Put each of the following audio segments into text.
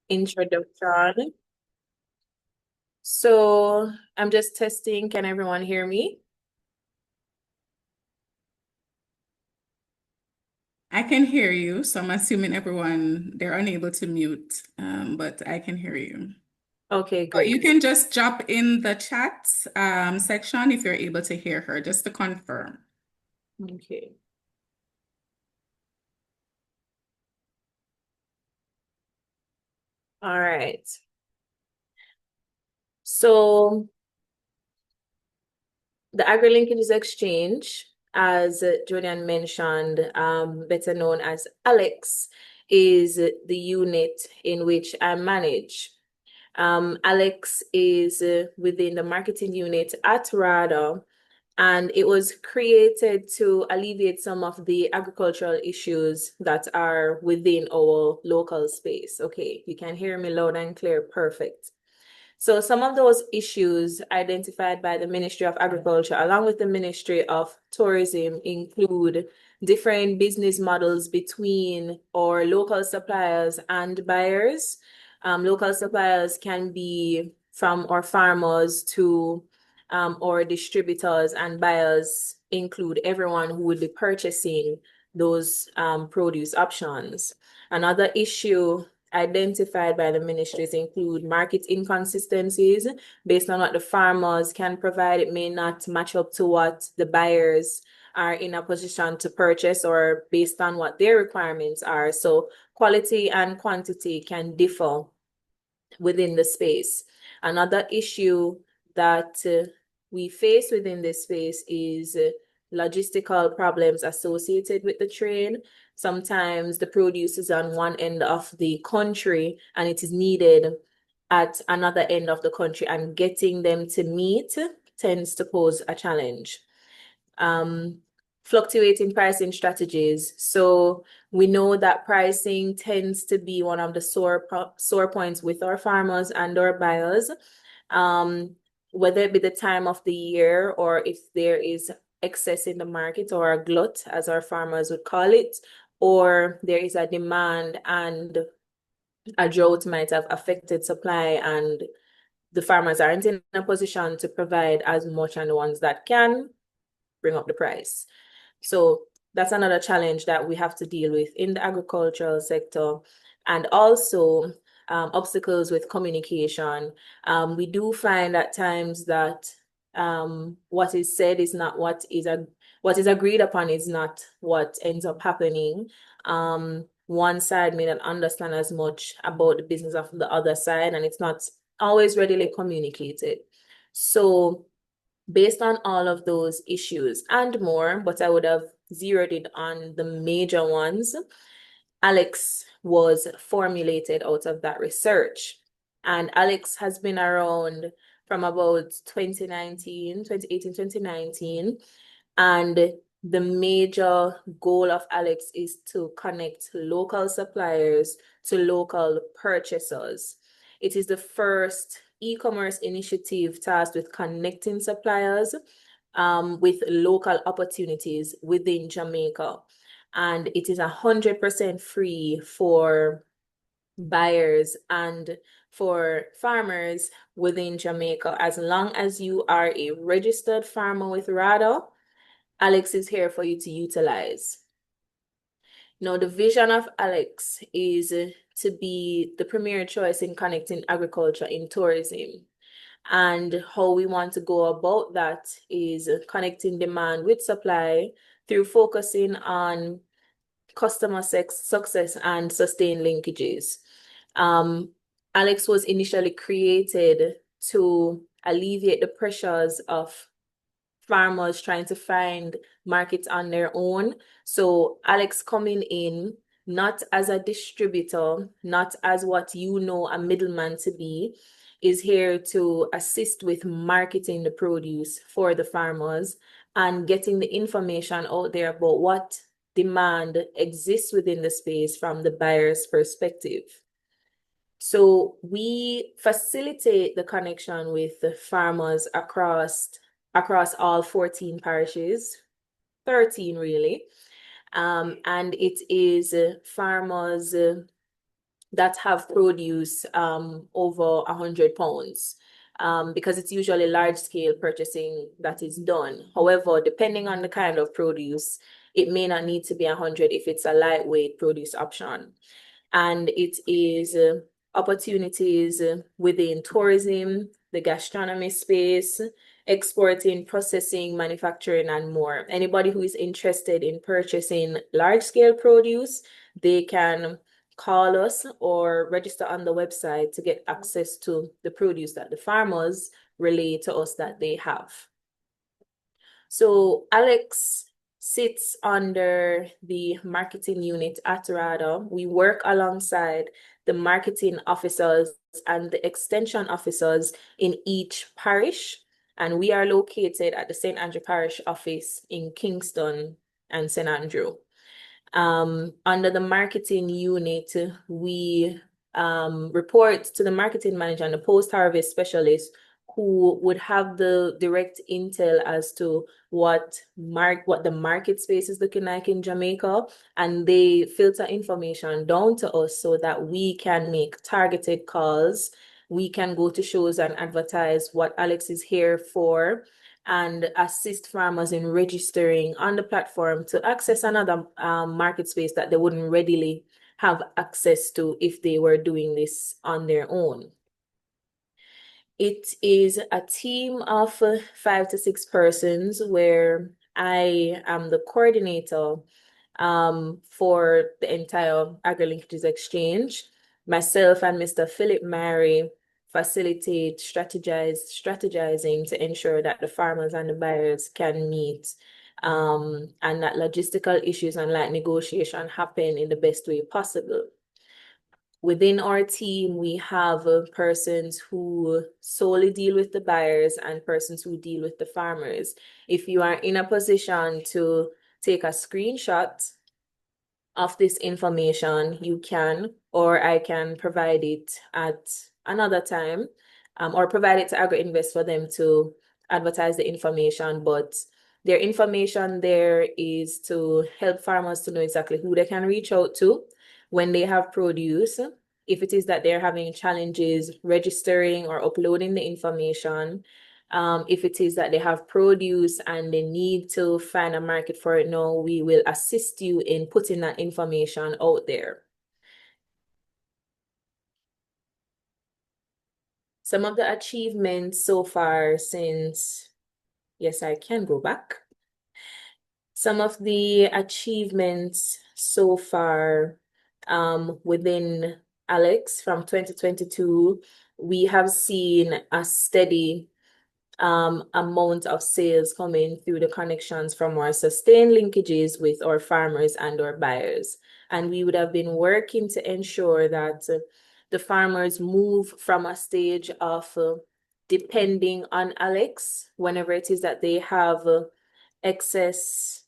introduction. So I'm just testing. Can everyone hear me? I can hear you, so I'm assuming they're unable to mute, but I can hear you. Okay, But you great. can just drop in the chat section if you're able to hear her, just to confirm. Okay. All right. So the Agrilinkages Exchange, as Julian mentioned, better known as Alex, is the unit in which I manage. Alex is within the marketing unit at RADA, and it was created to alleviate some of the agricultural issues that are within our local space. Okay, you can hear me loud and clear. Perfect. So some of those issues identified by the Ministry of Agriculture, along with the Ministry of Tourism, include different business models between our local suppliers and buyers. Local suppliers can be from our farmers to our distributors, and buyers include everyone who would be purchasing those produce options. Another issue identified by the ministries include market inconsistencies based on what the farmers can provide. It may not match up to what the buyers are in a position to purchase or based on what their requirements are. So quality and quantity can differ within the space. Another issue that we face within this space is logistical problems associated with the train. Sometimes the produce is on one end of the country and it is needed at another end of the country, and getting them to meet tends to pose a challenge. Um, Fluctuating pricing strategies. So we know that pricing tends to be one of the sore points with our farmers and our buyers. Um, Whether it be the time of the year or if there is excess in the market, or a glut, as our farmers would call it, or there is a demand and a drought might have affected supply, and the farmers aren't in a position to provide as much, and the ones that can bring up the price. So that's another challenge that we have to deal with in the agricultural sector. And also obstacles with communication. We do find at times that what is said is not what is agreed upon is not what ends up happening. One side may not understand as much about the business of the other side, and it's not always readily communicated. So based on all of those issues and more, but I would have zeroed in on the major ones, Alex was formulated out of that research. And Alex has been around from about 2019, 2018, 2019. And the major goal of Alex is to connect local suppliers to local purchasers. It is the first e-commerce initiative tasked with connecting suppliers with local opportunities within Jamaica. And it is 100% free for buyers and for farmers within Jamaica. As long as you are a registered farmer with RADA, Alex is here for you to utilize. Now, the vision of Alex is to be the premier choice in connecting agriculture in tourism. And how we want to go about that is connecting demand with supply through focusing on customer success and sustained linkages. Um, Alex was initially created to alleviate the pressures of farmers trying to find markets on their own. So Alex coming in not as a distributor, not as what you know a middleman to be, is here to assist with marketing the produce for the farmers and getting the information out there about what demand exists within the space from the buyer's perspective. So we facilitate the connection with the farmers across all 14 parishes, 13 really. And it is farmers that have produce over 100 pounds, because it's usually large scale purchasing that is done. However, depending on the kind of produce, it may not need to be 100 if it's a lightweight produce option. And it is opportunities within tourism, the gastronomy space, exporting, processing, manufacturing, and more. Anybody who is interested in purchasing large scale produce, they can call us or register on the website to get access to the produce that the farmers relay to us that they have. So Alex sits under the marketing unit at RADA. We work alongside the marketing officers and the extension officers in each parish. And we are located at the St. Andrew Parish office in Kingston and St. Andrew. Under the marketing unit, we report to the marketing manager and the post-harvest specialist who would have the direct intel as to what the market space is looking like in Jamaica, and they filter information down to us so that we can make targeted calls. We can go to shows and advertise what Alex is here for, and assist farmers in registering on the platform to access another market space that they wouldn't readily have access to if they were doing this on their own. It is a team of 5 to 6 persons where I am the coordinator for the entire Agrilinkages exchange. Myself and Mr. Philip Mary facilitate strategizing to ensure that the farmers and the buyers can meet, and that logistical issues and like negotiation happen in the best way possible. Within our team, we have persons who solely deal with the buyers and persons who deal with the farmers. If you are in a position to take a screenshot of this information, you can, or I can provide it at another time, or provide it to Agro-Invest for them to advertise the information. But their information there is to help farmers to know exactly who they can reach out to when they have produce. If it is that they're having challenges registering or uploading the information, if it is that they have produce and they need to find a market for it now, we will assist you in putting that information out there. Some of the achievements so far since, yes, I can go back. Some of the achievements so far within Alex from 2022, we have seen a steady amount of sales coming through the connections from our sustained linkages with our farmers and our buyers. And we would have been working to ensure that the farmers move from a stage of depending on Alex whenever it is that they have excess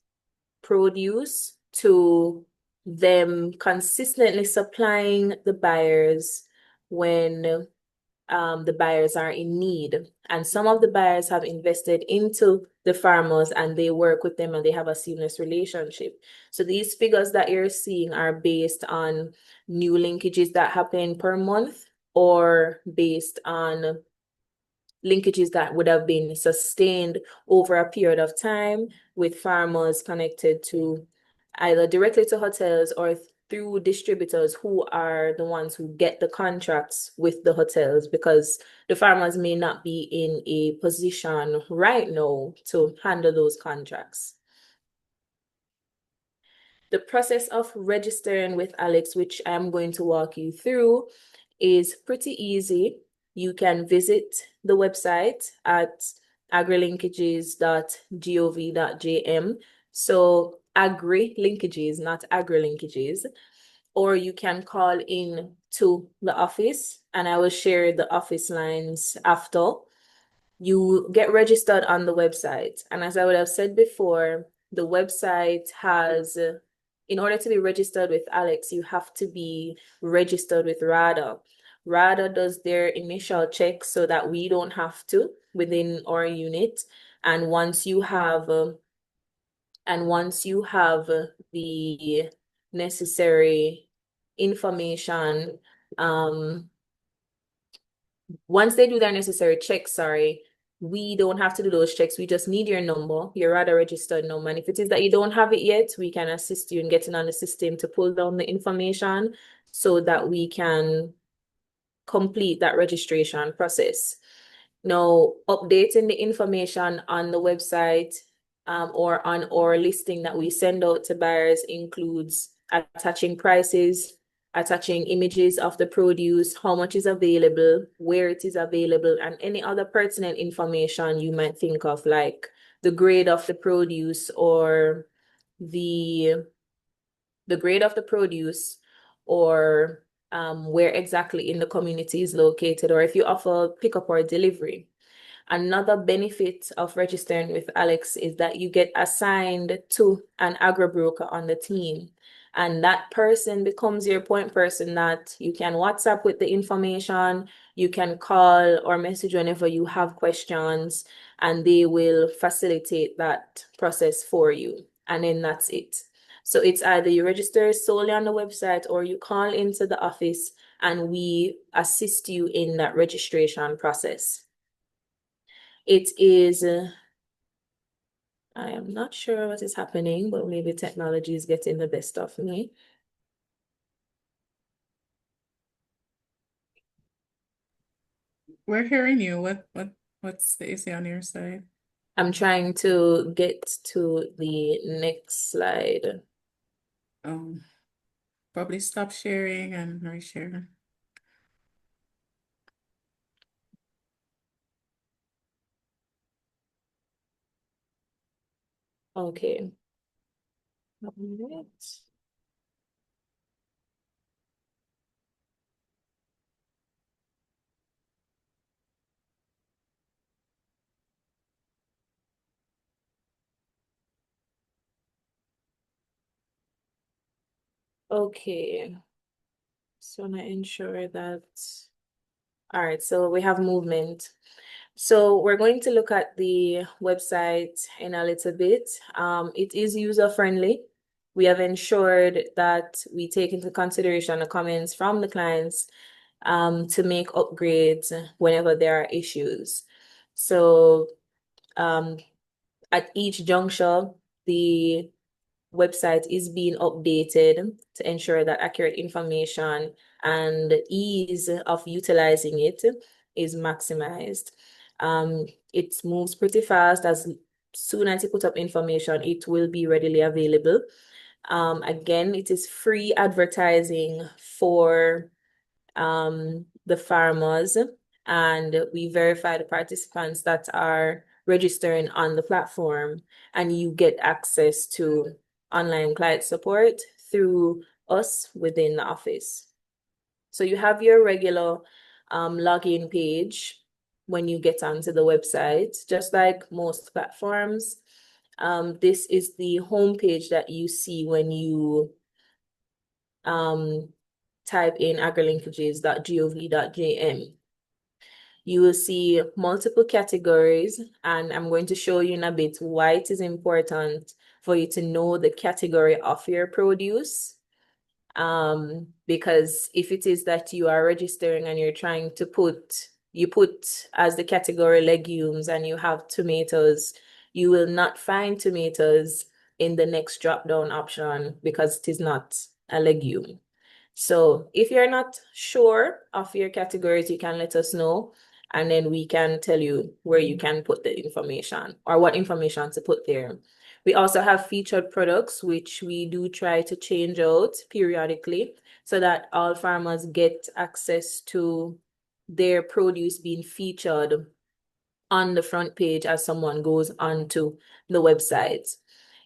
produce to them consistently supplying the buyers when the buyers are in need. And some of the buyers have invested into the farmers and they work with them and they have a seamless relationship. So these figures that you're seeing are based on new linkages that happen per month or based on linkages that would have been sustained over a period of time with farmers connected to either directly to hotels or through distributors who are the ones who get the contracts with the hotels, because the farmers may not be in a position right now to handle those contracts. The process of registering with Alex, which I'm going to walk you through, is pretty easy. You can visit the website at agrilinkages.gov.jm. So Agrilinkages, not Agrilinkages. Or you can call in to the office and I will share the office lines after. You get registered on the website. And as I would have said before, the website has, in order to be registered with Alex, you have to be registered with RADA. RADA does their initial check so that we don't have to within our unit. And once you have the necessary information. Um, Once they do their necessary checks, sorry, we don't have to do those checks. We just need your number, your rather registered number. And if it is that you don't have it yet, we can assist you in getting on the system to pull down the information so that we can complete that registration process. Now, updating the information on the website or on our listing that we send out to buyers includes attaching prices, attaching images of the produce, how much is available, where it is available, and any other pertinent information you might think of, like the grade of the produce or the the grade of the produce or where exactly in the community is located, or if you offer pickup or delivery. Another benefit of registering with Alex is that you get assigned to an agro broker on the team. And that person becomes your point person that you can WhatsApp with the information, you can call or message whenever you have questions, and they will facilitate that process for you. And then that's it. So it's either you register solely on the website or you call into the office and we assist you in that registration process. It is, I am not sure what is happening, but maybe technology is getting the best of me. We're hearing you. What's the issue on your side? I'm trying to get to the next slide. Um, Probably stop sharing and reshare. Okay. 1 minute. Okay. So I'm gonna ensure that. All right, so we have movement. So we're going to look at the website in a little bit. It is user friendly. We have ensured that we take into consideration the comments from the clients to make upgrades whenever there are issues. So um, at each juncture, the website is being updated to ensure that accurate information and ease of utilizing it is maximized. It moves pretty fast. As soon as you put up information, it will be readily available. Again, it is free advertising for the farmers, and we verify the participants that are registering on the platform, and you get access to online client support through us within the office. So you have your regular login page when you get onto the website, just like most platforms. This is the home page that you see when you type in agrilinkages.gov.jm. You will see multiple categories, and I'm going to show you in a bit why it is important for you to know the category of your produce. Because if it is that you are registering and you're trying to you put as the category legumes and you have tomatoes, you will not find tomatoes in the next drop-down option because it is not a legume. So if you're not sure of your categories, you can let us know, and then we can tell you where you can put the information or what information to put there. We also have featured products, which we do try to change out periodically so that all farmers get access to their produce being featured on the front page as someone goes onto the website.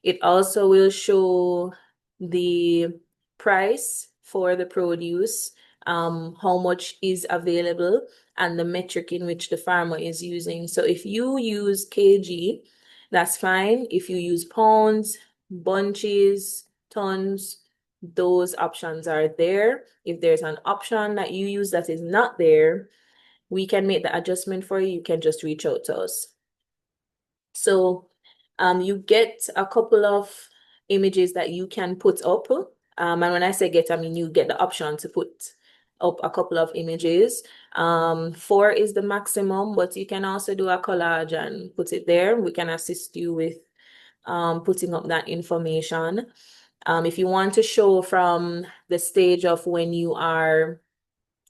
It also will show the price for the produce, how much is available, and the metric in which the farmer is using. So if you use kg, that's fine. If you use pounds, bunches, tons, those options are there. If there's an option that you use that is not there, we can make the adjustment for you. You can just reach out to us. So you get a couple of images that you can put up And when I say get, I mean you get the option to put up a couple of images. Four is the maximum, but you can also do a collage and put it there. We can assist you with putting up that information. If you want to show from the stage of when you are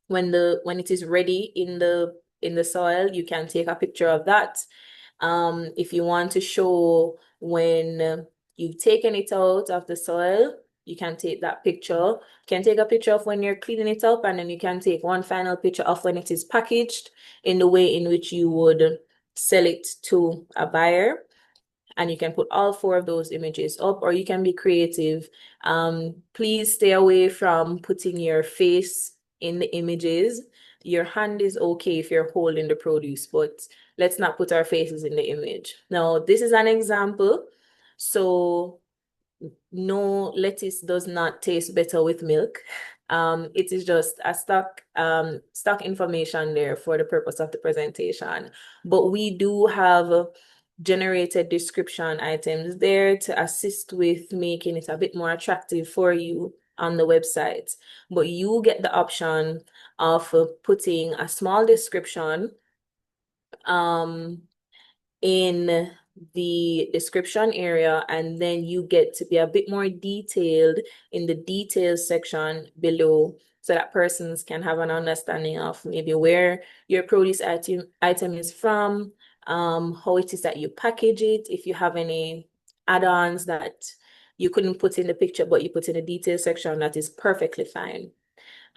when it is ready in the soil, you can take a picture of that. If you want to show when you've taken it out of the soil, you can take that picture. You can take a picture of when you're cleaning it up, and then you can take one final picture of when it is packaged in the way in which you would sell it to a buyer. And you can put all four of those images up, or you can be creative. Please stay away from putting your face in the images. Your hand is okay if you're holding the produce, but let's not put our faces in the image. Now, this is an example. So no, lettuce does not taste better with milk. It is just a stock information there for the purpose of the presentation. But we do have generated description items there to assist with making it a bit more attractive for you on the website. But you get the option of putting a small description um, in the description area, and then you get to be a bit more detailed in the details section below so that persons can have an understanding of maybe where your produce item is from, how it is that you package it, if you have any add-ons that you couldn't put in the picture but you put in the details section, that is perfectly fine.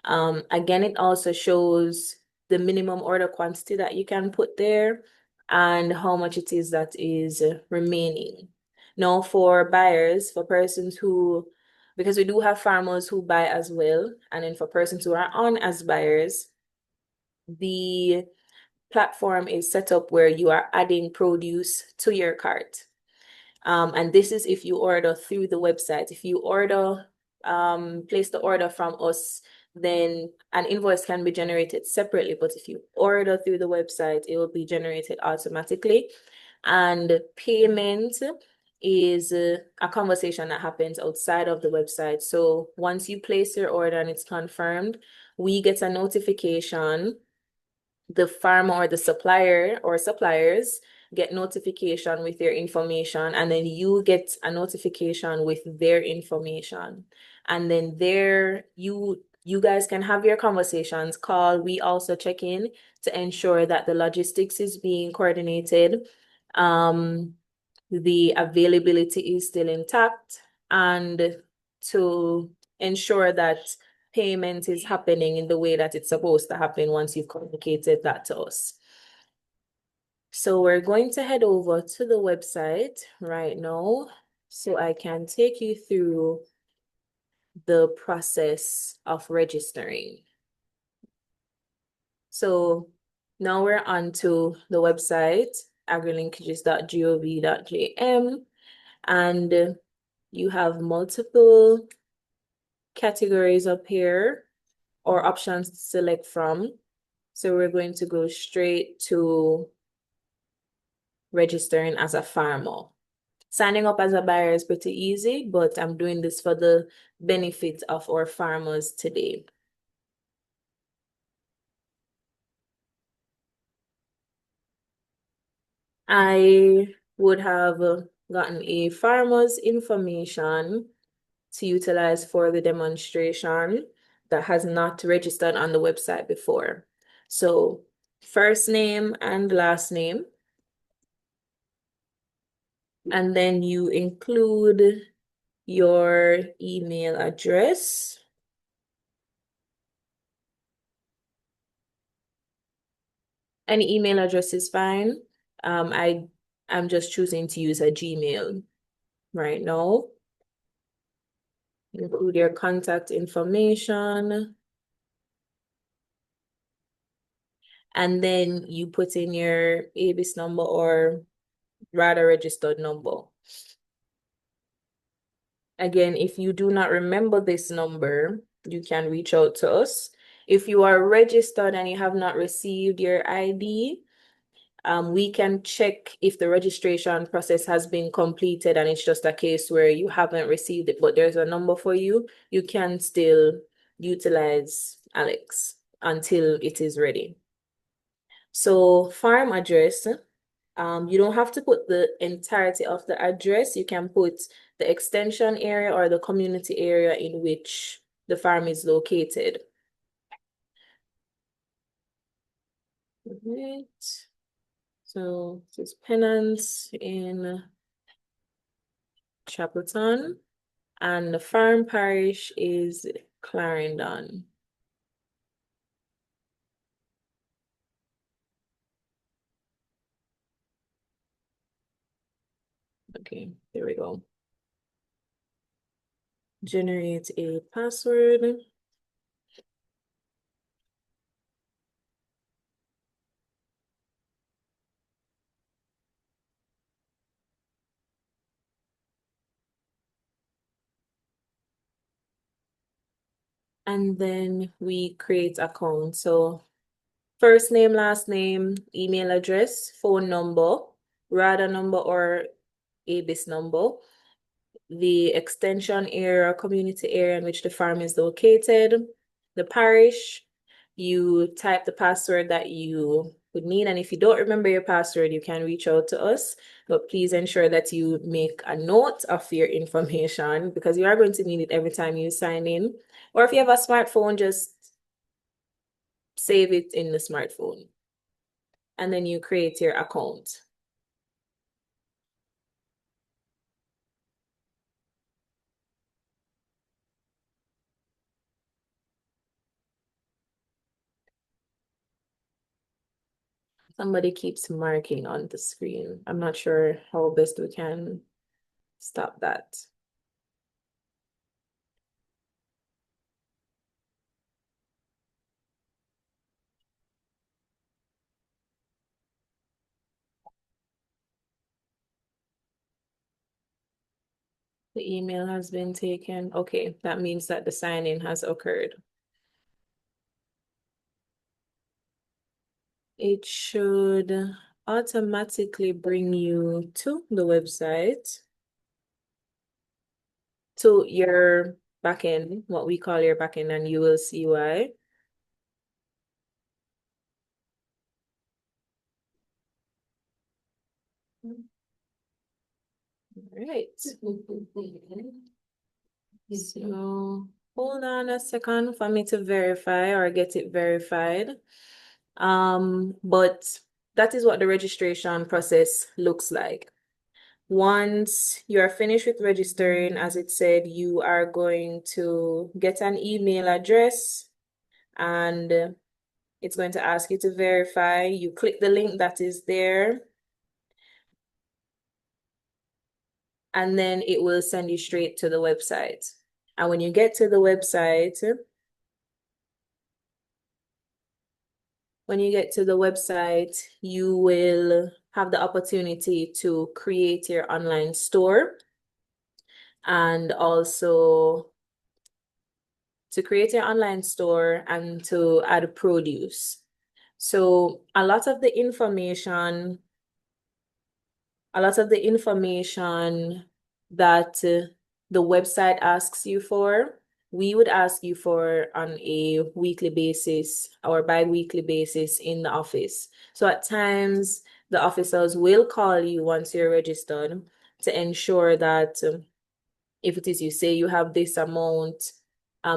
Again, it also shows the minimum order quantity that you can put there and how much it is that is remaining. Now, for buyers, for persons who, because we do have farmers who buy as well, and then for persons who are on as buyers, the platform is set up where you are adding produce to your cart. And this is if you order through the website. If you place the order from us, then an invoice can be generated separately. But if you order through the website, it will be generated automatically. And payment is a conversation that happens outside of the website. So once you place your order and it's confirmed, we get a notification. The farmer or the supplier or suppliers get notification with their information, and then you get a notification with their information. And then there you guys can have your conversations, call. We also check in to ensure that the logistics is being coordinated. The availability is still intact, and to ensure that payment is happening in the way that it's supposed to happen once you've communicated that to us. So we're going to head over to the website right now so I can take you through the process of registering. So now we're on to the website, agrilinkages.gov.jm, and you have multiple categories up here or options to select from. So we're going to go straight to registering as a farmer. Signing up as a buyer is pretty easy, but I'm doing this for the benefit of our farmers today. I would have gotten a farmer's information to utilize for the demonstration that has not registered on the website before. So first name and last name. And then you include your email address. Any email address is fine. I'm just choosing to use a Gmail right now. Include your contact information. And then you put in your ABIS number, or rather registered number. Again, if you do not remember this number, you can reach out to us. If you are registered and you have not received your ID, We can check if the registration process has been completed and it's just a case where you haven't received it, but there's a number for you. You can still utilize Alex until it is ready. So farm address, you don't have to put the entirety of the address. You can put the extension area or the community area in which the farm is located. Right. So this is Penance in Chapelton, and the farm parish is Clarendon. Okay, there we go. Generate a password. And then we create account. So first name, last name, email address, phone number, RADA number or ABIS number, the extension area, community area in which the farm is located, the parish. You type the password that you would need. And if you don't remember your password, you can reach out to us. But please ensure that you make a note of your information because you are going to need it every time you sign in. Or if you have a smartphone, just save it in the smartphone. And then you create your account. Somebody keeps marking on the screen. I'm not sure how best we can stop that. The email has been taken. Okay, that means that the sign-in has occurred. It should automatically bring you to the website, to your backend, what we call your backend, and you will see why. All right. So hold on a second for me to verify or get it verified. But that is what the registration process looks like. Once you're finished with registering, as it said, you are going to get an email address and it's going to ask you to verify. You click the link that is there and then it will send you straight to the website. And when you get to the website, you will have the opportunity to create your online store and also to create your online store and to add produce. So a lot of the information that the website asks you for, we would ask you for on a weekly basis or bi-weekly basis in the office. So at times, the officers will call you once you're registered to ensure that if it is you say you have this amount,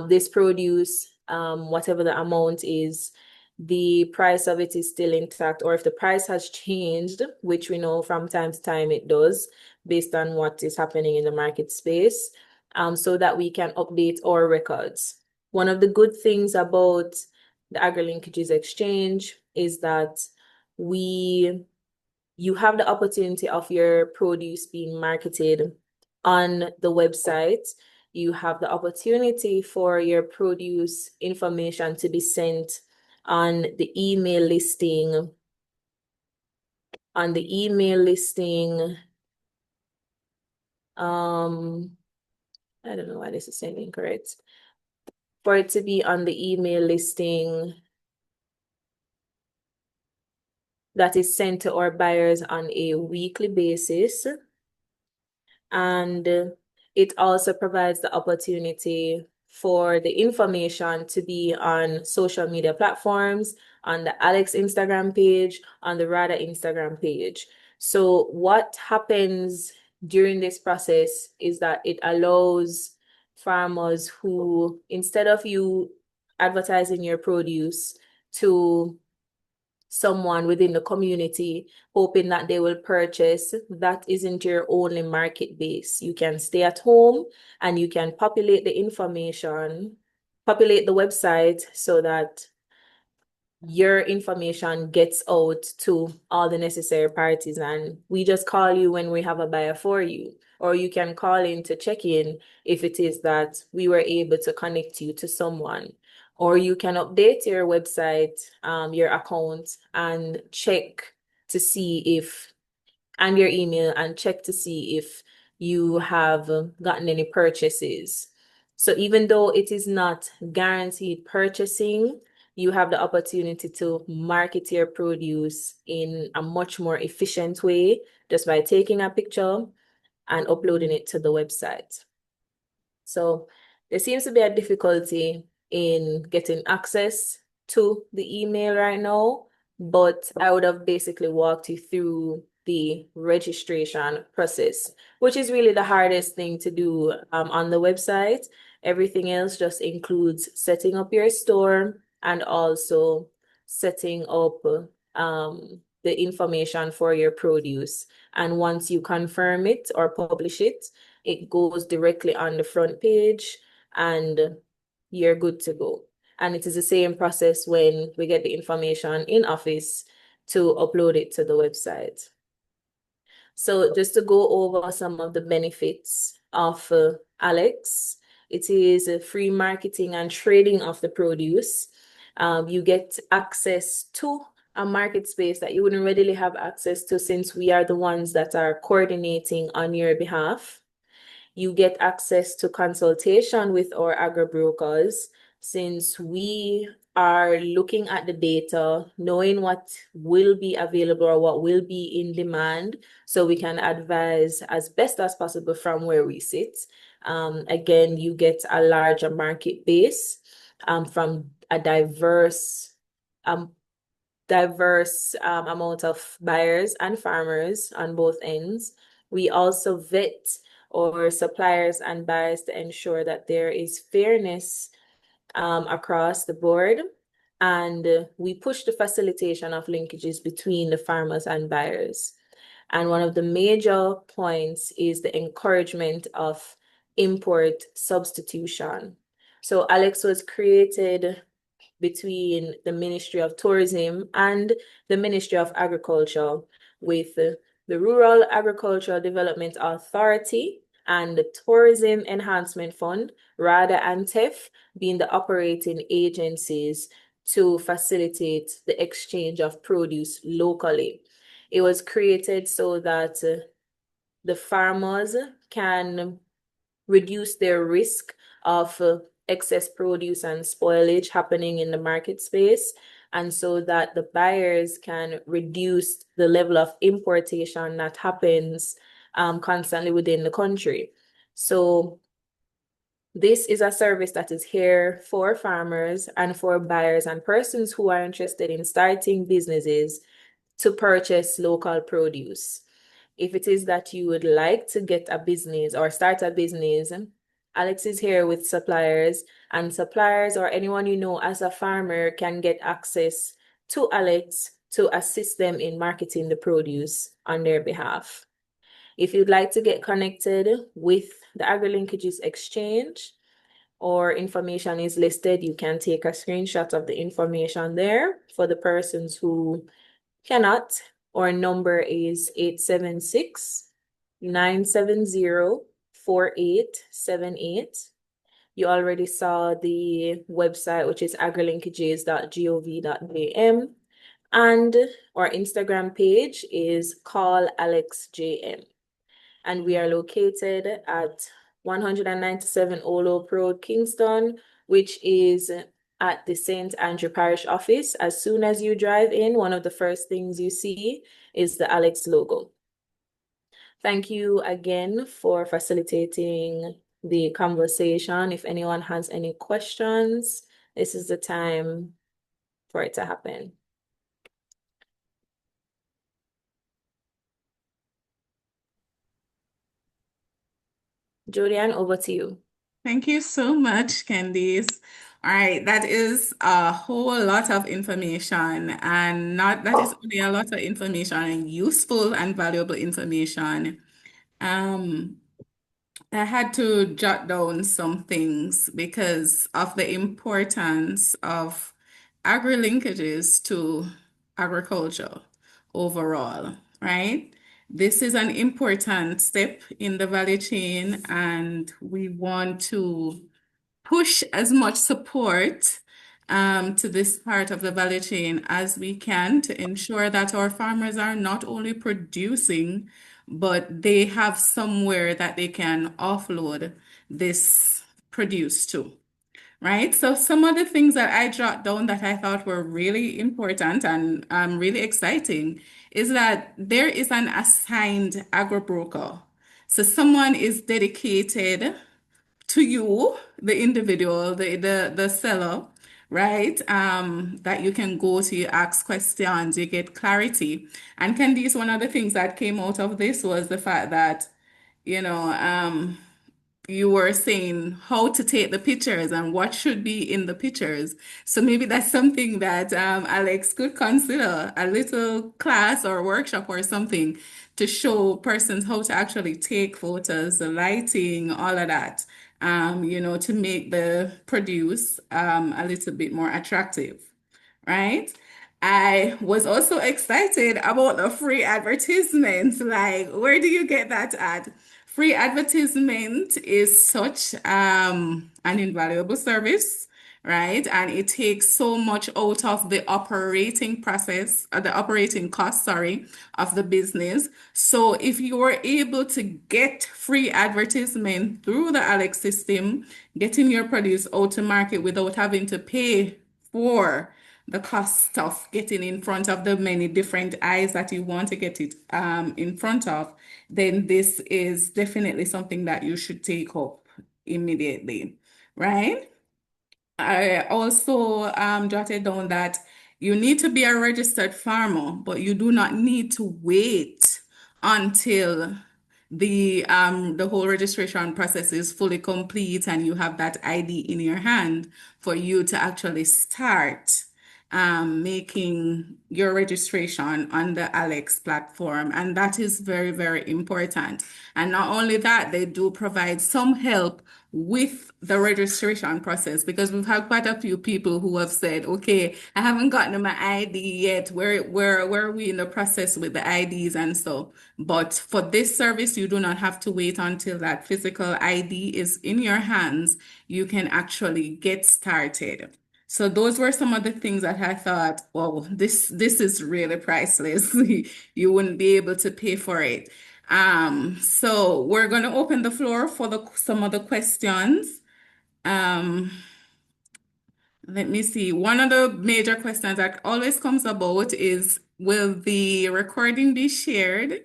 this produce, whatever the amount is, the price of it is still intact, or if the price has changed, which we know from time to time it does, based on what is happening in the market space, so that we can update our records. One of the good things about the Agrilinkages exchange is that you have the opportunity of your produce being marketed on the website. You have the opportunity for your produce information to be sent on the email listing. I don't know why this is saying incorrect. For it to be on the email listing, that is sent to our buyers on a weekly basis. And it also provides the opportunity for the information to be on social media platforms, on the Alex Instagram page, on the Rada Instagram page. So what happens during this process is that it allows farmers who, instead of you advertising your produce to someone within the community, hoping that they will purchase, that isn't your only market base. You can stay at home and you can populate the information, populate the website so that your information gets out to all the necessary parties, and we just call you when we have a buyer for you. Or you can call in to check in if it is that we were able to connect you to someone. Or you can update your website, your account, and check to see if, and your email, and check to see if you have gotten any purchases. So even though it is not guaranteed purchasing, you have the opportunity to market your produce in a much more efficient way just by taking a picture and uploading it to the website. So there seems to be a difficulty in getting access to the email right now, but I would have basically walked you through the registration process, which is really the hardest thing to do on the website. Everything else just includes setting up your store and also setting up the information for your produce. And once you confirm it or publish it, it goes directly on the front page and you're good to go. And it is the same process when we get the information in office to upload it to the website. So just to go over some of the benefits of Alex, it is a free marketing and trading of the produce. You get access to a market space that you wouldn't readily have access to since we are the ones that are coordinating on your behalf. You get access to consultation with our agro brokers since we are looking at the data, knowing what will be available or what will be in demand, so we can advise as best as possible from where we sit. Again, you get a larger market base from a diverse amount of buyers and farmers on both ends. We also vet our suppliers and buyers to ensure that there is fairness across the board. And we push the facilitation of linkages between the farmers and buyers. And one of the major points is the encouragement of import substitution. So Alex was created between the Ministry of Tourism and the Ministry of Agriculture, with the Rural Agricultural Development Authority and the Tourism Enhancement Fund, RADA and TEF, being the operating agencies to facilitate the exchange of produce locally. It was created so that the farmers can reduce their risk of excess produce and spoilage happening in the market space, and so that the buyers can reduce the level of importation that happens constantly within the country. So this is a service that is here for farmers and for buyers and persons who are interested in starting businesses to purchase local produce. If it is that you would like to get a business or start a business, Alex is here with suppliers, and suppliers or anyone you know as a farmer can get access to Alex to assist them in marketing the produce on their behalf. If you'd like to get connected with the Agrilinkages exchange, or information is listed, you can take a screenshot of the information there. For the persons who cannot, our number is 876-970-4878. You already saw the website, which is agrilinkages.gov.jm, and our Instagram page is callalexjm. And we are located at 197 Olo Road, Kingston, which is at the St. Andrew Parish office. As soon as you drive in, one of the first things you see is the Alex logo. Thank you again for facilitating the conversation. If anyone has any questions, this is the time for it to happen. Julian, over to you. Thank you so much, Candice. All right, that is a whole lot of information, and not that is only a lot of information and useful and valuable information. Um, I had to jot down some things because of the importance of agri-linkages to agriculture overall, right? This is an important step in the value chain, and we want to push as much support to this part of the value chain as we can to ensure that our farmers are not only producing, but they have somewhere that they can offload this produce to, right? So some of the things that I jot down that I thought were really important and really exciting is that there is an assigned agro broker. So someone is dedicated to you, the individual, the seller, right? That you can go to, you ask questions, you get clarity. And Candice, one of the things that came out of this was the fact that, you know, you were saying how to take the pictures and what should be in the pictures. So maybe that's something that Alex could consider a little class or workshop or something to show persons how to actually take photos, the lighting, all of that, to make the produce a little bit more attractive, right? I was also excited about the free advertisements. Like, where do you get that at? Free advertisement is such an invaluable service, right? And it takes so much out of the operating process, the operating cost, sorry, of the business. So if you were able to get free advertisement through the Alex system, getting your produce out to market without having to pay for the cost of getting in front of the many different eyes that you want to get it in front of, then this is definitely something that you should take up immediately, right? I also jotted down that you need to be a registered farmer, but you do not need to wait until the whole registration process is fully complete and you have that ID in your hand for you to actually start making your registration on the Alex platform. And that is very, very important. And not only that, they do provide some help with the registration process because we've had quite a few people who have said, okay, I haven't gotten my ID yet. Where are we in the process with the IDs and so? But for this service, you do not have to wait until that physical ID is in your hands. You can actually get started. So those were some of the things that I thought, well, this is really priceless. You wouldn't be able to pay for it. So we're going to open the floor for some of the questions. Um, Let me see. One of the major questions that always comes about is, will the recording be shared?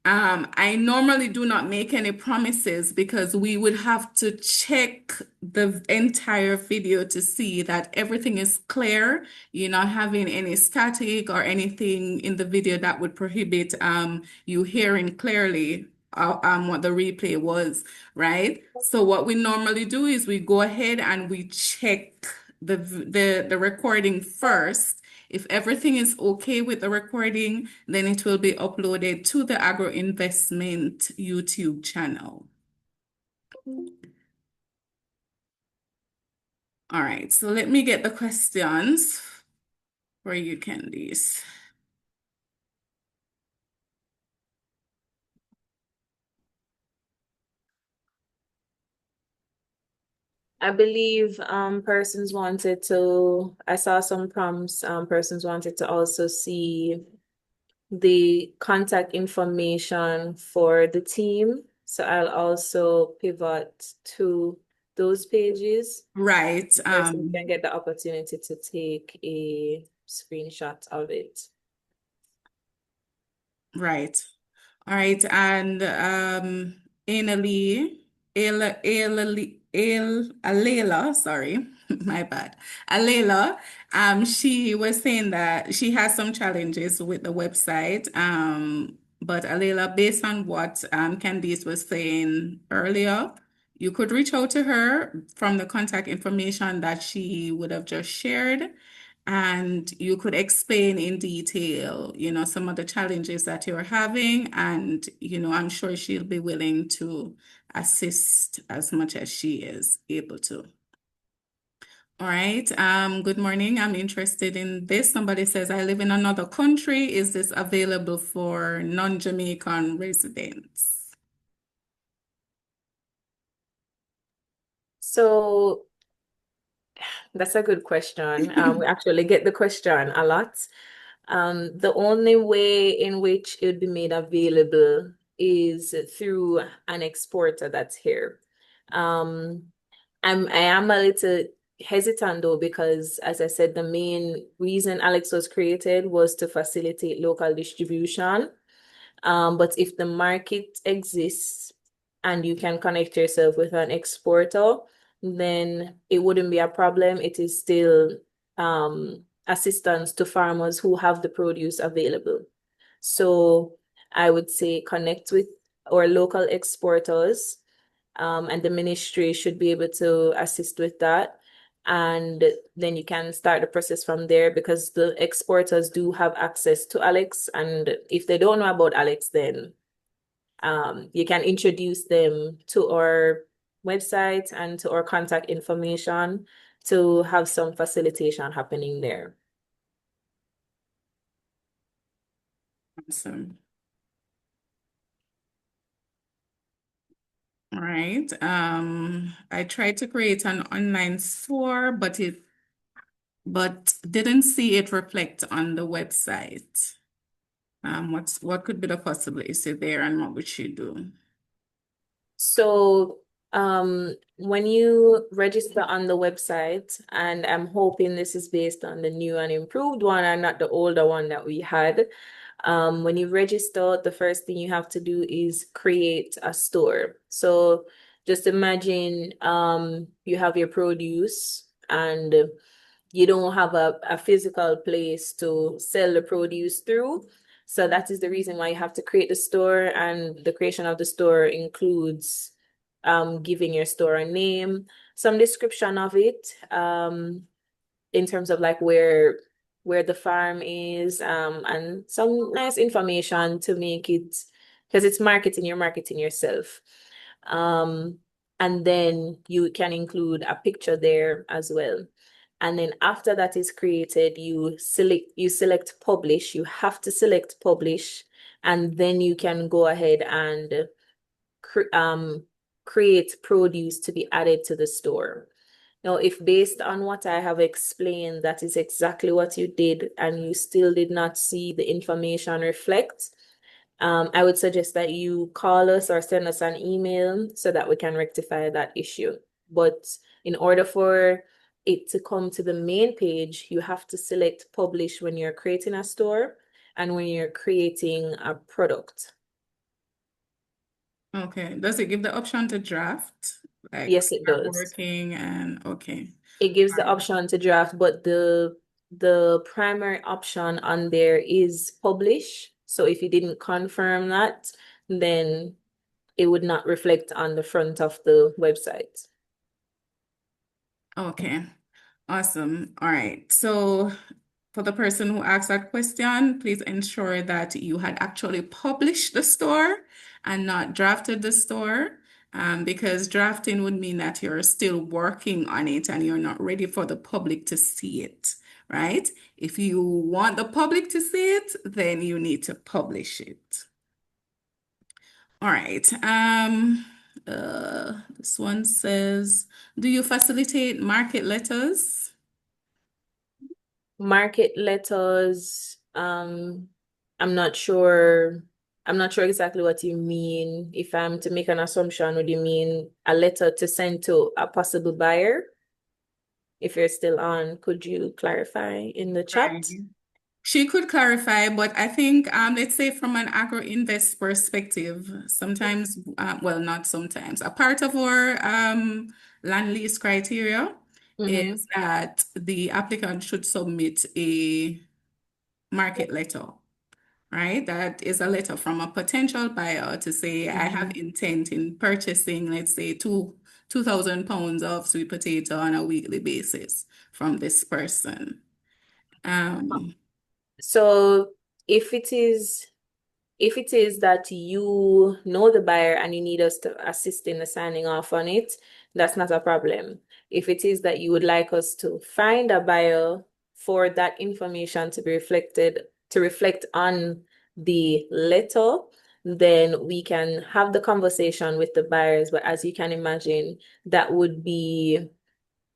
I normally do not make any promises because we would have to check the entire video to see that everything is clear. You're not having any static or anything in the video that would prohibit you hearing clearly what the replay was, right? So what we normally do is we go ahead and we check the recording first. If everything is okay with the recording, then it will be uploaded to the Agro-Investment YouTube channel. All right, so let me get the questions for you, Candice. I believe persons wanted to, I saw some prompts, persons wanted to also see the contact information for the team. So I'll also pivot to those pages, Right. the person can get the opportunity to take a screenshot of it. Right. All right, and Annalie, Alayla, sorry, my bad. Alayla, she was saying that she has some challenges with the website. But Alayla, based on what Candice was saying earlier, you could reach out to her from the contact information that she would have just shared. And you could explain in detail, some of the challenges that you're having. And, I'm sure she'll be willing to assist as much as she is able to. All right. Good morning. I'm interested in this. Somebody says, I live in another country. Is this available for non-Jamaican residents? So that's a good question. We actually get the question a lot. The only way in which it would be made available is through an exporter that's here. Um, I am a little hesitant though, because as I said, the main reason Alex was created was to facilitate local distribution. But if the market exists and you can connect yourself with an exporter, then it wouldn't be a problem. It is still assistance to farmers who have the produce available. So I would say connect with our local exporters, and the ministry should be able to assist with that. And then you can start the process from there, because the exporters do have access to Alex. And if they don't know about Alex, then you can introduce them to our website and to our contact information to have some facilitation happening there. Awesome. All right. I tried to create an online store, but didn't see it reflect on the website. What could be the possible issue there, and what would she do? So, when you register on the website, and I'm hoping this is based on the new and improved one and not the older one that we had. When you register, the first thing you have to do is create a store. So just imagine you have your produce and you don't have a physical place to sell the produce through. So that is the reason why you have to create the store, and the creation of the store includes giving your store a name, some description of it, in terms of like where the farm is, and some nice information to make it, because it's marketing, you're marketing yourself. Um, and then you can include a picture there as well. And then after that is created, you select publish. You have to select publish, and then you can go ahead and cre create produce to be added to the store. Now, if based on what I have explained, that is exactly what you did, and you still did not see the information reflect, I would suggest that you call us or send us an email so that we can rectify that issue. But in order for it to come to the main page, you have to select publish when you're creating a store and when you're creating a product. Okay. Does it give the option to draft? Like Yes, it start does. working and okay. It gives All the right. option to draft, but the primary option on there is publish. So if you didn't confirm that, then it would not reflect on the front of the website. Okay. Awesome. All right. So for the person who asked that question, please ensure that you had actually published the store and not drafted the store, because drafting would mean that you're still working on it and you're not ready for the public to see it, right? If you want the public to see it, then you need to publish it. All right. This one says, do you facilitate market letters? Market letters, I'm not sure I'm not sure exactly what you mean. If I'm to make an assumption, would you mean a letter to send to a possible buyer? If you're still on, could you clarify in the Right. chat? She could clarify, but I think, let's say from an agro-invest perspective, sometimes, well, not sometimes, a part of our land lease criteria Mm-hmm. is that the applicant should submit a market letter, right? That is a letter from a potential buyer to say, I have Mm-hmm. intent in purchasing, let's say, 2,000 pounds of sweet potato on a weekly basis from this person. Um, So if it is if it is that you know the buyer and you need us to assist in the signing off on it, that's not a problem. If it is that you would like us to find a buyer for that information to be reflected, to reflect on the letter, then we can have the conversation with the buyers. But as you can imagine, that would be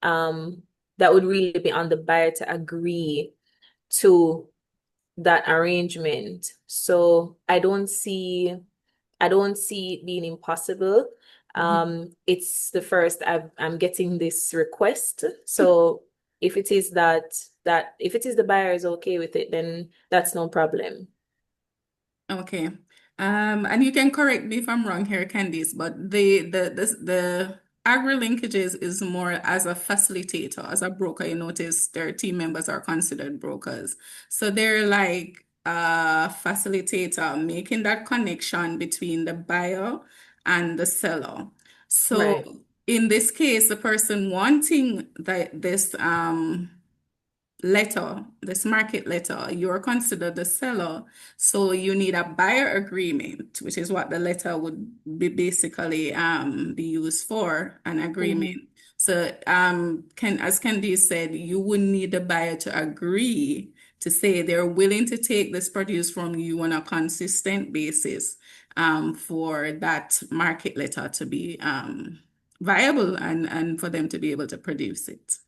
um that would really be on the buyer to agree to that arrangement. So I don't see it being impossible. It's the first I'm getting this request. So if it is that if it is the buyer is okay with it, then that's no problem. Okay. And you can correct me if I'm wrong here, Candice, but the Agrilinkages is more as a facilitator, as a broker. You notice their team members are considered brokers. So they're like a facilitator, making that connection between the buyer and the seller. So Right. in this case, the person wanting this letter, this market letter, you're considered the seller. So you need a buyer agreement, which is what the letter would be basically be used for, an Mhm. agreement. So as Candy said, you would need the buyer to agree to say they're willing to take this produce from you on a consistent basis for that market letter to be viable and for them to be able to produce it.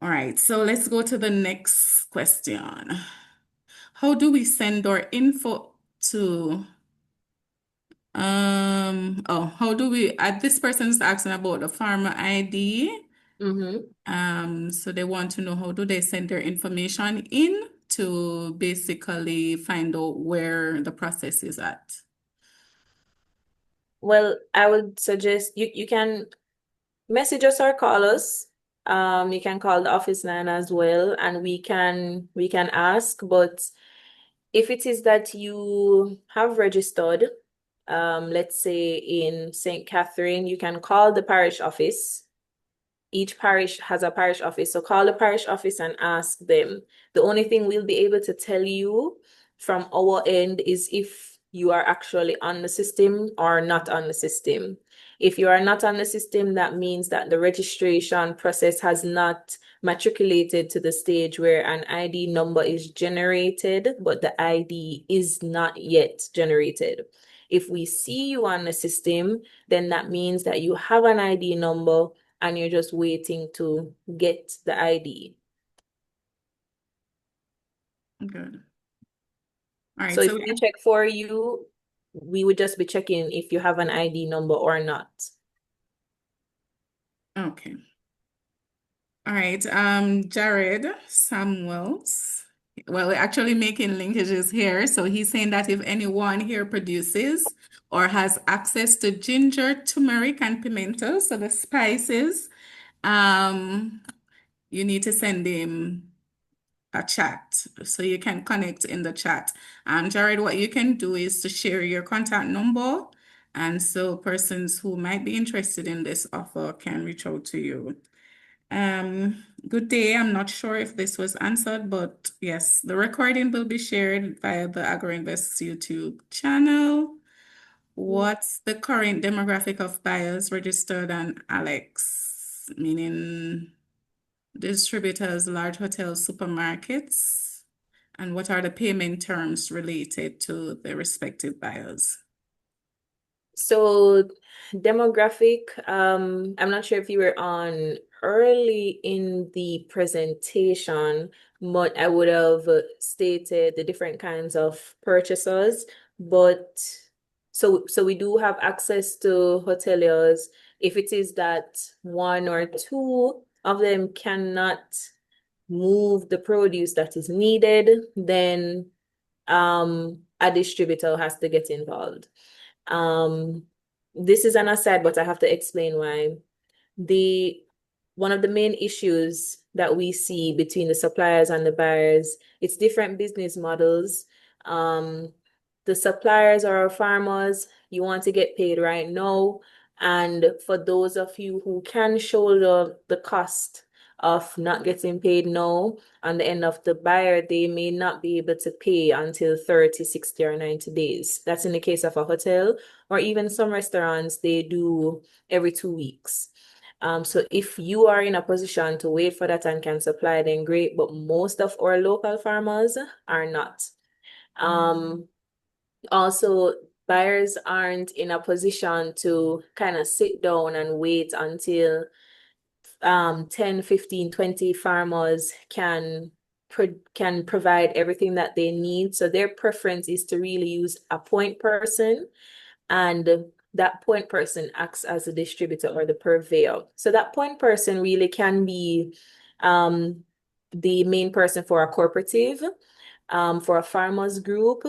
All right, so let's go to the next question. How do we send our info to how do we this person is asking about the farmer ID. Mhm. So they want to know how do they send their information in to basically find out where the process is at. Well, I would suggest you can message us or call us. You can call the office line as well, and we can ask. But if it is that you have registered, let's say in St. Catherine, you can call the parish office. Each parish has a parish office. So call the parish office and ask them. The only thing we'll be able to tell you from our end is if you are actually on the system or not on the system. If you are not on the system, that means that the registration process has not matriculated to the stage where an ID number is generated, but the ID is not yet generated. If we see you on the system, then that means that you have an ID number and you're just waiting to get the ID. Good. All right, So so if we check for you, we would just be checking if you have an ID number or not. okay. All right, Jared Samuels. Well, we're actually making linkages here. So he's saying that if anyone here produces or has access to ginger, turmeric, and pimento, so the spices, um, you need to send him a chat. So you can connect in the chat. Jared, what you can do is to share your contact number. And so persons who might be interested in this offer can reach out to you. Good day. I'm not sure if this was answered, but yes, the recording will be shared via the Agro-Invest YouTube channel. What's the current demographic of buyers registered on Alex? Meaning distributors, large hotels, supermarkets, and what are the payment terms related to the respective buyers? So demographic, I'm not sure if you were on early in the presentation, but I would have stated the different kinds of purchasers. But so we do have access to hoteliers. If it is that one or two of them cannot move the produce that is needed, then a distributor has to get involved. Um, this is an aside, but I have to explain why. The One of the main issues that we see between the suppliers and the buyers, it's different business models. Um, the suppliers are our farmers. You want to get paid right now. And for those of you who can shoulder the cost of not getting paid now, on the end of the buyer, they may not be able to pay until 30, 60, or 90 days. That's in the case of a hotel, or even some restaurants, they do every 2 weeks. So if you are in a position to wait for that and can supply, then great. But most of our local farmers are not. Um, Also, buyers aren't in a position to kind of sit down and wait until 10, 15, 20 farmers can provide everything that they need. So their preference is to really use a point person, and that point person acts as a distributor or the purveyor. So that point person really can be um, the main person for a cooperative, for a farmers group,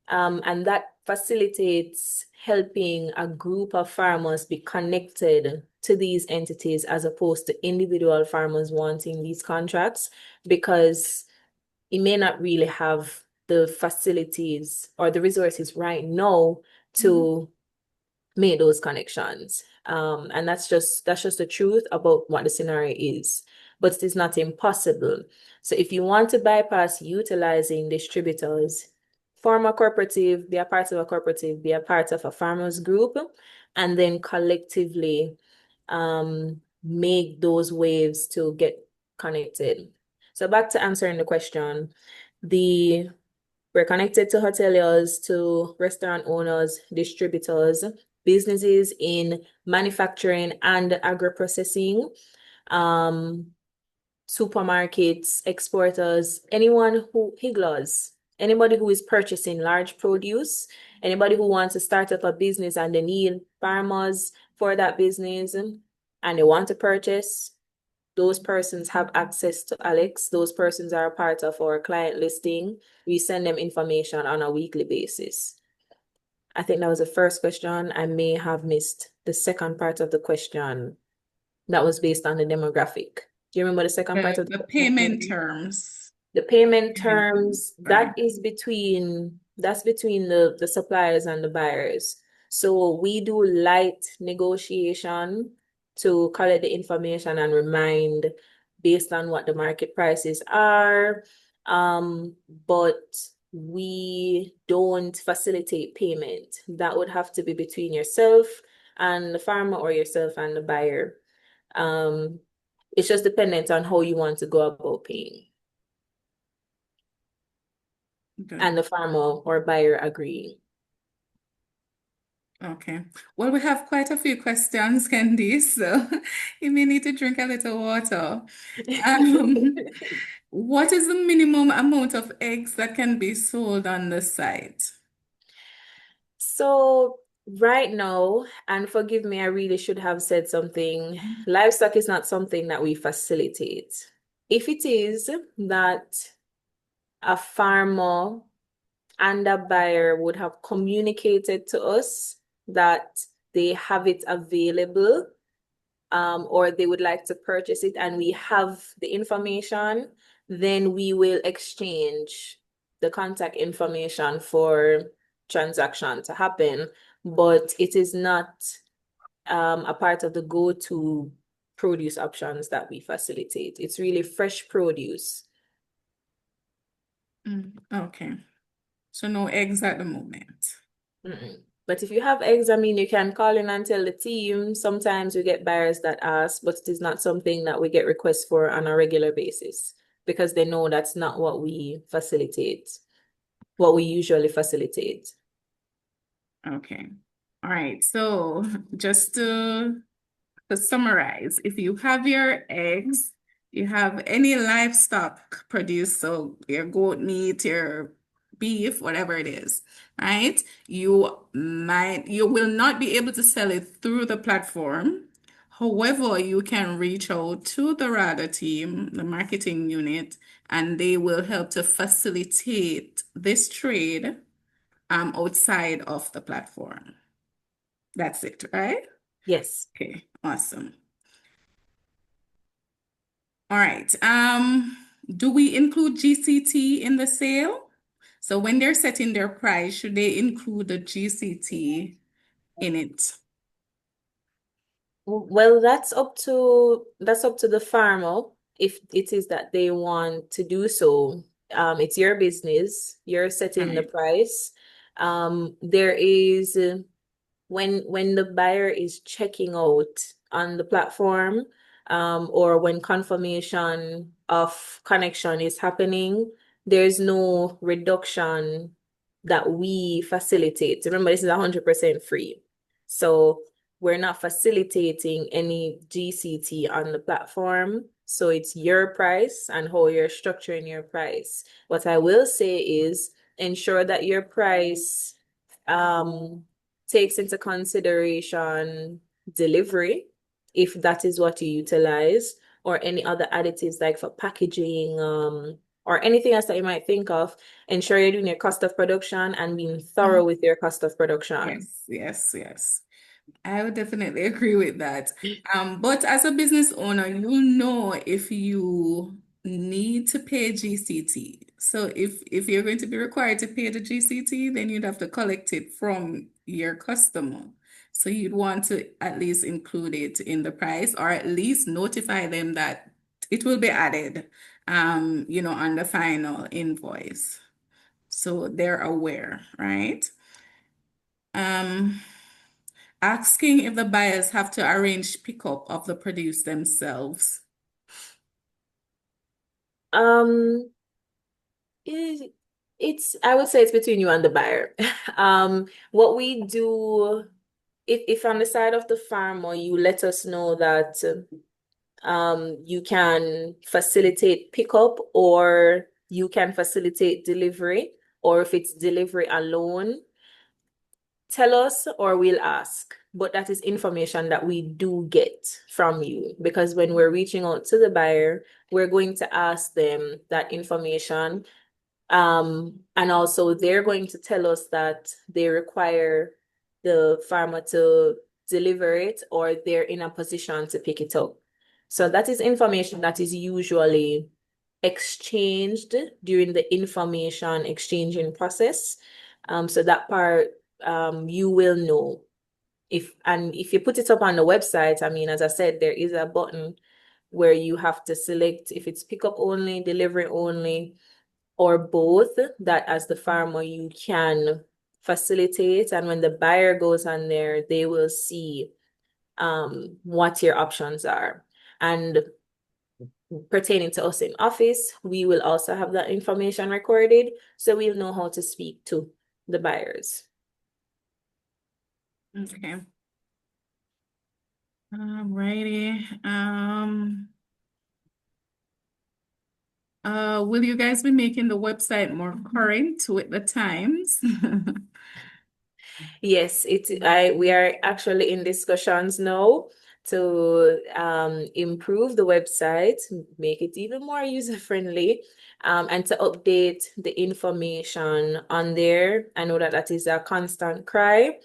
and that facilitates helping a group of farmers be connected to these entities as opposed to individual farmers wanting these contracts, because it may not really have the facilities or the resources right now to make those connections. And that's just the truth about what the scenario is. But it is not impossible. So if you want to bypass utilizing distributors, form a cooperative, be a part of a cooperative, be a part of a farmers group, and then collectively make those waves to get connected. So back to answering the question, the we're connected to hoteliers, to restaurant owners, distributors, businesses in manufacturing and agro-processing, um, supermarkets, exporters, higglers, anybody who is purchasing large produce, anybody who wants to start up a business and they need farmers for that business and they want to purchase, those persons have access to Alex. Those persons are a part of our client listing. We send them information on a weekly basis. I think that was the first question. I may have missed the second part of the question that was based on the demographic. Do you remember the second part of the The payment question? terms. The payment Payment terms. terms, Sorry. that's between the suppliers and the buyers. So we do light negotiation to collect the information and remind based on what the market prices are. But we don't facilitate payment. That would have to be between yourself and the farmer or yourself and the buyer. Um, it's just dependent on how you want to go about paying Good. and the farmer or buyer agreeing. Okay. Well, we have quite a few questions, Candice, so you may need to drink a little water. Um, what is the minimum amount of eggs that can be sold on the site? So right now, and forgive me, I really should have said something. Livestock is not something that we facilitate. If it is that a farmer and a buyer would have communicated to us that they have it available, or they would like to purchase it and we have the information, then we will exchange the contact information for transaction to happen. But it is not a part of the go-to produce options that we facilitate. It's really fresh produce. Okay. So no eggs at the moment. Mm-mm. But if you have eggs, I mean, you can call in and tell the team. Sometimes we get buyers that ask, but it is not something that we get requests for on a regular basis because they know that's not what we facilitate, what we usually facilitate. Okay. All right, so just to summarize, if you have your eggs, you have any livestock produced, so your goat meat, your beef, whatever it is, right? You will not be able to sell it through the platform. However, you can reach out to the RADA team, the marketing unit, and they will help to facilitate this trade outside of the platform. That's it, right? Yes. Okay, awesome. All right. Do we include GCT in the sale? So when they're setting their price, should they include the GCT in it? Well, that's up to the farmer if it is that they want to do so. It's your business. You're All setting the right. price. There is when the buyer is checking out on the platform, or when confirmation of connection is happening, there's no reduction that we facilitate. Remember, this is 100% free. So we're not facilitating any GCT on the platform. So it's your price and how you're structuring your price. What I will say is ensure that your price um takes into consideration delivery, if that is what you utilize, or any other additives like for packaging, or anything else that you might think of. Ensure you're doing your cost of production and being thorough Mhm. with your cost of production. Yes, yes, yes. I would definitely agree with that. But as a business owner, you know if you need to pay GCT. So if you're going to be required to pay the GCT, then you'd have to collect it from your customer. So you'd want to at least include it in the price, or at least notify them that it will be added, on the final invoice. So they're aware, right? Um, Asking if the buyers have to arrange pickup of the produce themselves. Um, it's I would say it's between you and the buyer. What we do, if on the side of the farmer, you let us know that you can facilitate pickup or you can facilitate delivery, or if it's delivery alone, tell us or we'll ask. But that is information that we do get from you, because when we're reaching out to the buyer, we're going to ask them that information. And also they're going to tell us that they require the farmer to deliver it, or they're in a position to pick it up. So that is information that is usually exchanged during the information exchanging process. So that part, you will know if you put it up on the website. I mean, as I said, there is a button where you have to select if it's pickup only, delivery only, or both, that as the farmer you can facilitate. And when the buyer goes on there, they will see what your options are. And pertaining to us in office, we will also have that information recorded, so we'll know how to speak to the buyers. Okay. Alrighty. Will you guys be making the website more current with the times? Yes, we are actually in discussions now to improve the website, make it even more user-friendly, and to update the information on there. I know that that is a constant cry.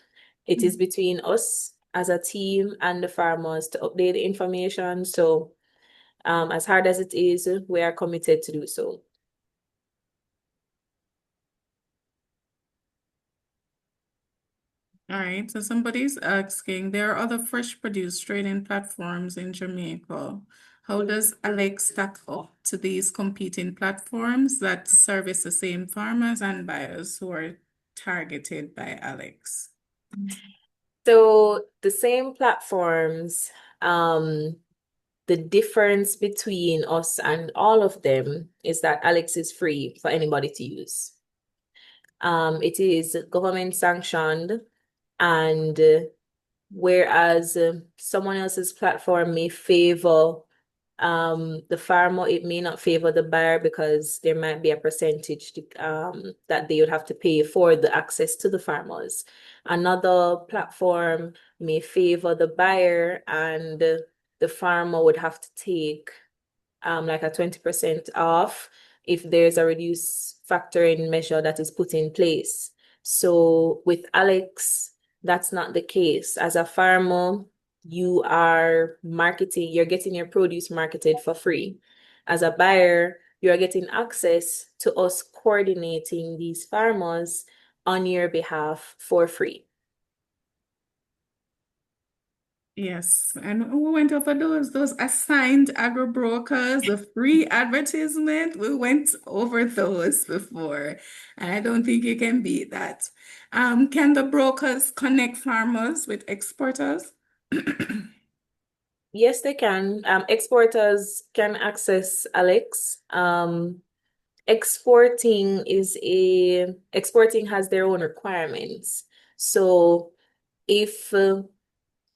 It is between us as a team and the farmers to update the information. So, as hard as it is, we are committed to do so. All right, so somebody's asking, there are other fresh produce trading platforms in Jamaica. How does Alex stack up to these competing platforms that service the same farmers and buyers who are targeted by Alex? So the same platforms, the difference between us and all of them is that Alex is free for anybody to use. It is government sanctioned. And whereas someone else's platform may favor the farmer, it may not favor the buyer because there might be a percentage that they would have to pay for the access to the farmers. Another platform may favor the buyer, and the farmer would have to take like a 20% off if there's a reduce factoring measure that is put in place. So with Alex, that's not the case. As a farmer, you are marketing, you're getting your produce marketed for free. As a buyer, you're getting access to us coordinating these farmers on your behalf for free. Yes, and we went over those assigned agro brokers, the free advertisement. We went over those before, and I don't think you can beat that. Can the brokers connect farmers with exporters? Yes, they can. Exporters can access Alex. Exporting has their own requirements. So if uh,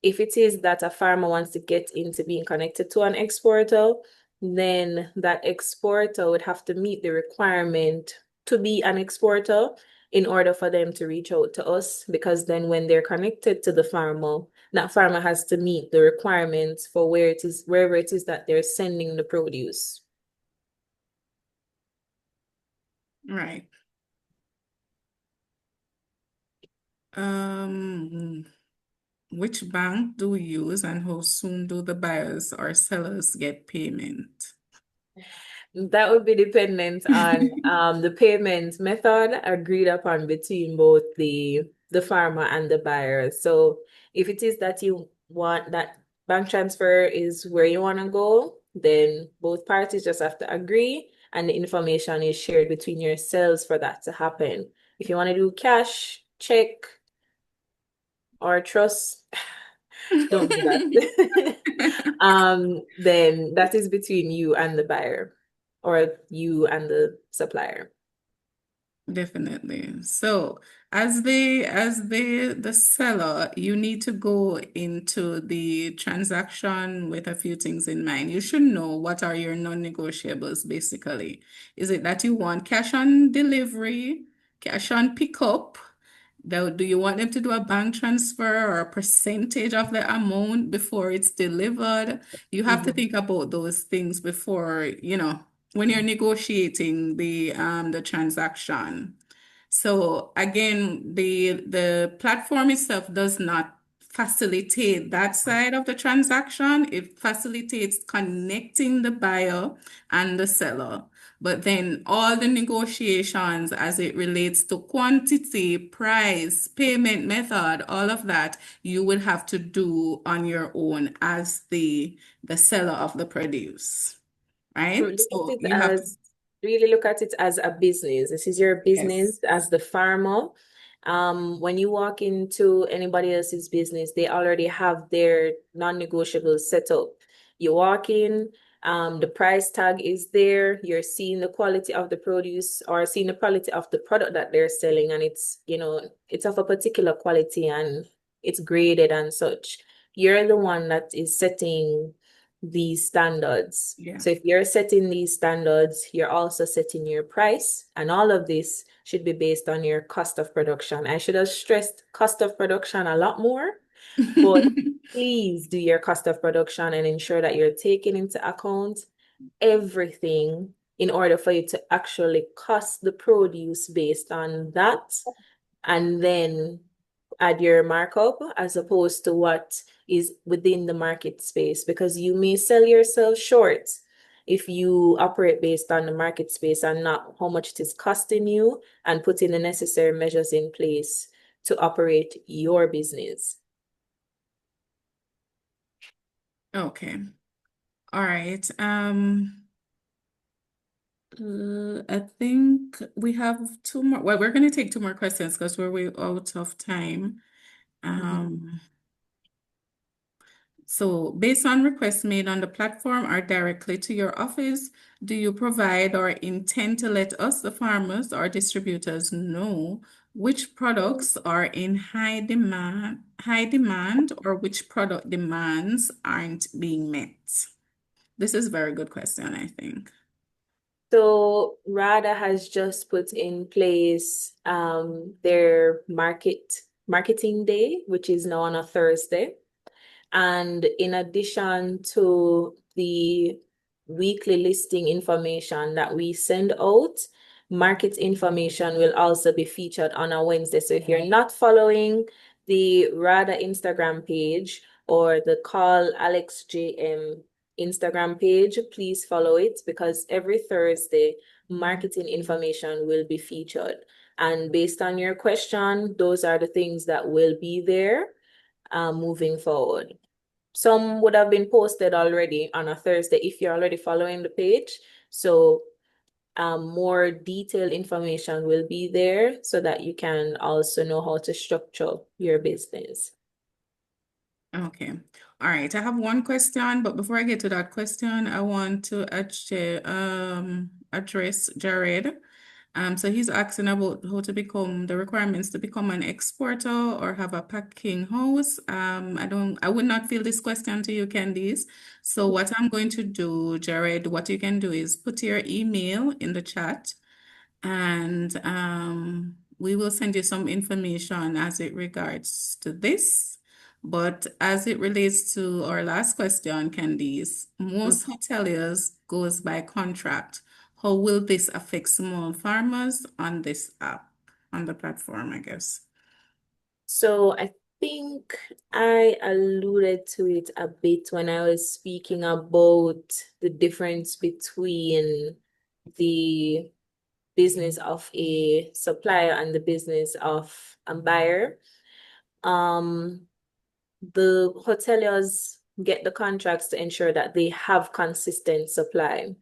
if it is that a farmer wants to get into being connected to an exporter, then that exporter would have to meet the requirement to be an exporter in order for them to reach out to us. Because then when they're connected to the farmer, that farmer has to meet the requirements for wherever it is that they're sending the produce. Right. Um, which bank do we use and how soon do the buyers or sellers get payment? That would be dependent on the payment method agreed upon between both the farmer and the buyer. So if it is that you want that bank transfer is where you want to go, then both parties just have to agree and the information is shared between yourselves for that to happen. If you want to do cash, check, or trust, don't do that. Then that is between you and the buyer or you and the supplier. Definitely. So, as the seller, you need to go into the transaction with a few things in mind. You should know what are your non-negotiables basically. Is it that you want cash on delivery, cash on pickup? Do you want them to do a bank transfer or a percentage of the amount before it's delivered? You have to Mhm. think about those things before, when you're negotiating the transaction. So again, the platform itself does not facilitate that side of the transaction. It facilitates connecting the buyer and the seller. But then all the negotiations as it relates to quantity, price, payment method, all of that, you will have to do on your own as the seller of the produce, True. right? Look at So it you have to, as Really look at it as a business. This is your yes. business as the farmer. When you walk into anybody else's business, they already have their non-negotiables set up. You walk in, the price tag is there. You're seeing the quality of the produce or seeing the quality of the product that they're selling, and it's of a particular quality and it's graded and such. You're the one that is setting these standards. Yeah. So if you're setting these standards, you're also setting your price, and all of this should be based on your cost of production. I should have stressed cost of production a lot more, but please do your cost of production and ensure that you're taking into account everything in order for you to actually cost the produce based on that, and then add your markup as opposed to what is within the market space, because you may sell yourself short if you operate based on the market space and not how much it is costing you and putting the necessary measures in place to operate your business. Okay. All right. I think we have two more. Well, we're going to take two more questions because we're way out of time. Mhm. Um, so based on requests made on the platform or directly to your office, do you provide or intend to let us, the farmers or distributors, know Which products are in high demand, or which product demands aren't being met? This is a very good question, I think. So RADA has just put in place their marketing day, which is now on a Thursday. And in addition to the weekly listing information that we send out, market information will also be featured on a Wednesday. So if you're not following the RADA Instagram page or the Call Alex JM Instagram page, please follow it because every Thursday, marketing information will be featured. And based on your question, those are the things that will be there moving forward. Some would have been posted already on a Thursday if you're already following the page. So more detailed information will be there so that you can also know how to structure your business. Okay. All right. I have one question, but before I get to that question, I want to address Jared. So he's asking about how to become the requirements to become an exporter or have a packing house. I would not fill this question to you, Candice. So what I'm going to do, Jared, what you can do is put your email in the chat, and we will send you some information as it regards to this. But as it relates to our last question, Candice, most hoteliers goes by contract. How will this affect small farmers on this app, on the platform, I guess? So I think I alluded to it a bit when I was speaking about the difference between the business of a supplier and the business of a buyer. Um, the hoteliers get the contracts to ensure that they have consistent supply.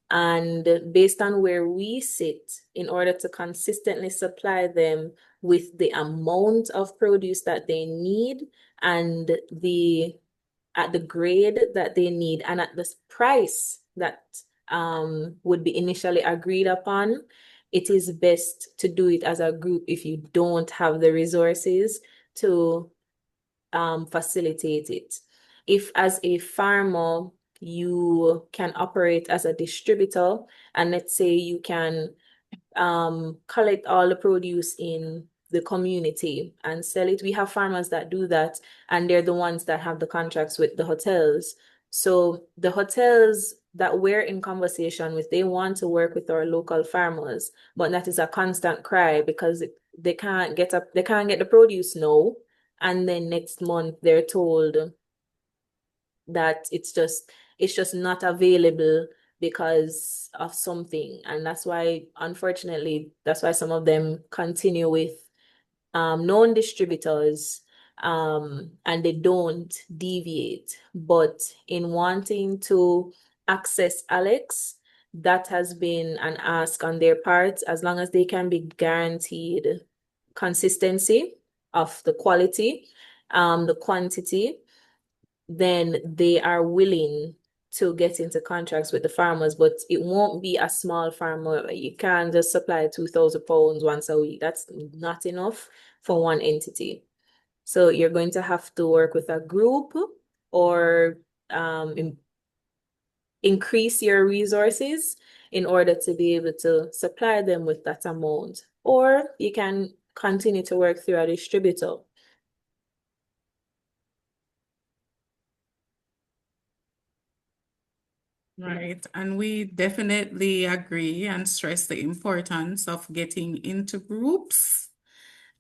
And based on where we sit, in order to consistently supply them with the amount of produce that they need and the at the grade that they need and at the price that would be initially agreed upon, it is best to do it as a group if you don't have the resources to facilitate it. If as a farmer, you can operate as a distributor, and let's say you can collect all the produce in the community and sell it. We have farmers that do that, and they're the ones that have the contracts with the hotels. So the hotels that we're in conversation with, they want to work with our local farmers, but that is a constant cry because they can't get the produce now, and then next month they're told that it's just not available because of something. And that's why, unfortunately, that's why some of them continue with known distributors and they don't deviate. But in wanting to access Alex, that has been an ask on their part, as long as they can be guaranteed consistency of the quality, the quantity, then they are willing to get into contracts with the farmers, but it won't be a small farmer. You can't just supply 2,000 pounds once a week. That's not enough for one entity. So you're going to have to work with a group or increase your resources in order to be able to supply them with that amount. Or you can continue to work through a distributor. Right. And we definitely agree and stress the importance of getting into groups,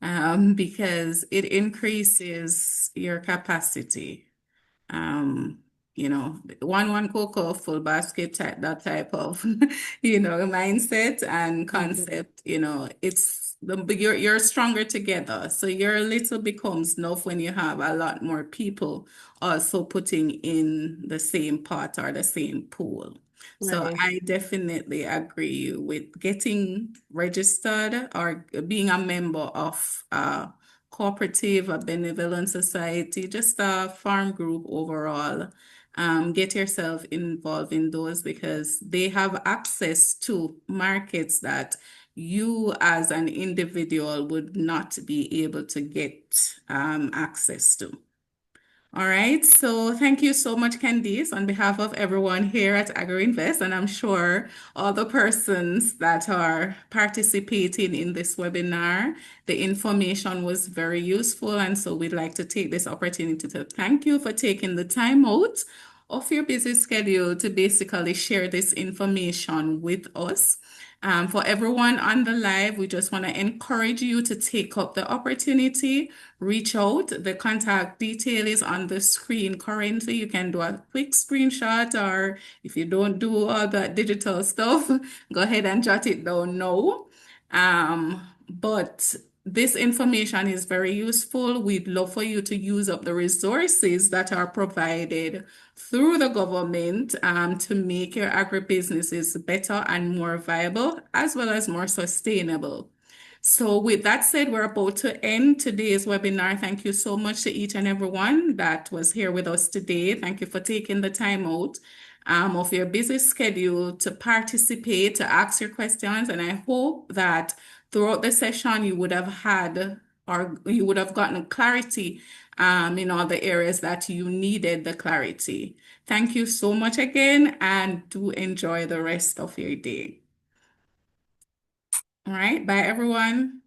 because it increases your capacity. Um, one cocoa, full basket type, that type of, mindset and Mhm. concept, you're stronger together. So your little becomes enough when you have a lot more people also putting in the same pot or the same pool. So Right. I definitely agree with getting registered or being a member of cooperative, a benevolent society, just a farm group overall. Get yourself involved in those because they have access to markets that you as an individual would not be able to get access to. All right, so thank you so much, Candice, on behalf of everyone here at Agro-Invest, and I'm sure all the persons that are participating in this webinar, the information was very useful, and so we'd like to take this opportunity to thank you for taking the time out of your busy schedule to basically share this information with us. For everyone on the live, we just want to encourage you to take up the opportunity, reach out. The contact detail is on the screen currently. You can do a quick screenshot, or if you don't do all that digital stuff, go ahead and jot it down now. But this information is very useful. We'd love for you to use up the resources that are provided through the government to make your agribusinesses better and more viable, as well as more sustainable. So with that said, we're about to end today's webinar. Thank you so much to each and everyone that was here with us today. Thank you for taking the time out of your busy schedule to participate, to ask your questions. And I hope that throughout the session, you would have had or you would have gotten clarity in all the areas that you needed the clarity. Thank you so much again, and do enjoy the rest of your day. All right, bye everyone.